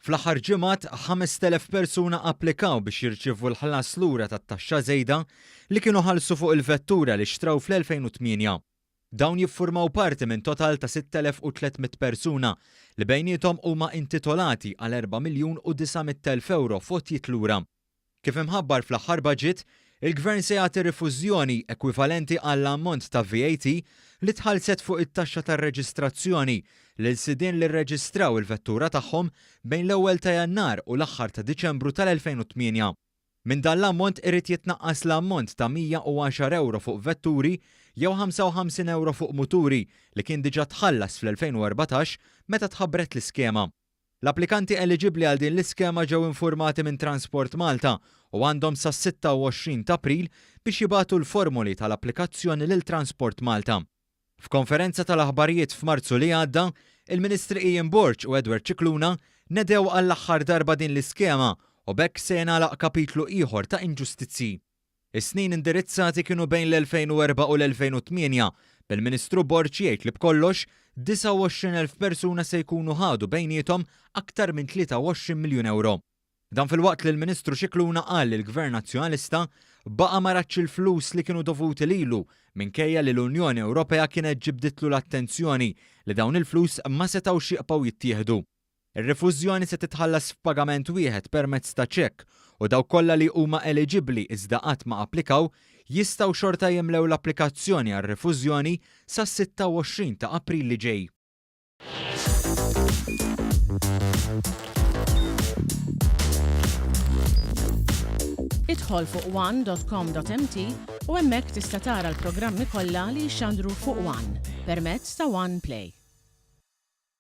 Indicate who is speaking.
Speaker 1: Fl-aħħar ġimgħat 5,000 persuna applikaw biex jirċievu l-ħlas lura tat-taxxa żejda li kienu ħallsu fuq il-vettura li xtraw fl-2008. Dawn jiffurmaw parti minn total ta' 6,300 persuna li bejniethom huma intitolati għal 4,900,000 euro fotjiet lura. Kif imħabbar fl-aħħar budget, il-Gvern se jagħti rifużjoni ekwivalenti għall-ammont ta' VAT li tħallset fuq it-taxxa tar-reġistrazzjoni lil sidien li rreġistraw il-vettura tagħhom bejn l-ewwel ta' Jannar u l-aħħar ta' Diċembru tal-2008. Minn dan l-ammont irid jitnaqqas l-ammont ta' 110 euro fuq vetturi jew 55 euro fuq muturi li kien diġà tħallas fl-2014 meta tħabbret l-iskema. L-applikanti eliġibbli għal din l-iskema ġew infurmati minn Transport Malta u għandhom sa 26 ta' April biex jibagħtu l-formuli tal-applikazzjoni lil Transport Malta. F'konferenza tal-aħbarijiet f'Marzu li għadda, il-Ministri Ian Borch u Edward Cicluna nedew għall-aħħar darba din l-iskema u bekk se jingħalaq kapitlu ieħor ta' inġustizzi. Is-snin indirizzati kienu bejn l-2004 u l-2008 bil-Ministru Borch jgħid li b'kollox 29,000 persuna se jkunu ħadu bejniethom aktar minn 23 miljun euro. Dan fil-waqt li l-Ministru Cicluna qal li l-Gvern Nazzjonalista baqa' ma ratx il-flus li kienu dovuti lilu minkejja li l-Unjoni Ewropea kienet ġibditlu l-attenzjoni li dawn il-flus ma setgħux jibqgħu jittieħdu. Ir-rifużjoni se titħallas f'pagament wieħed permezz ta' ċekk u dawk kollha li huma eliġibbli iżda qatt ma applikaw jistgħu xorta jimlew l-applikazzjoni għar-rifużjoni sas-26 ta' April li ġej.
Speaker 2: Idħol fuq one.com.mt u hemmhekk tista' tara l-programmi kollha li jxandru fuq One permezz ta' One Play.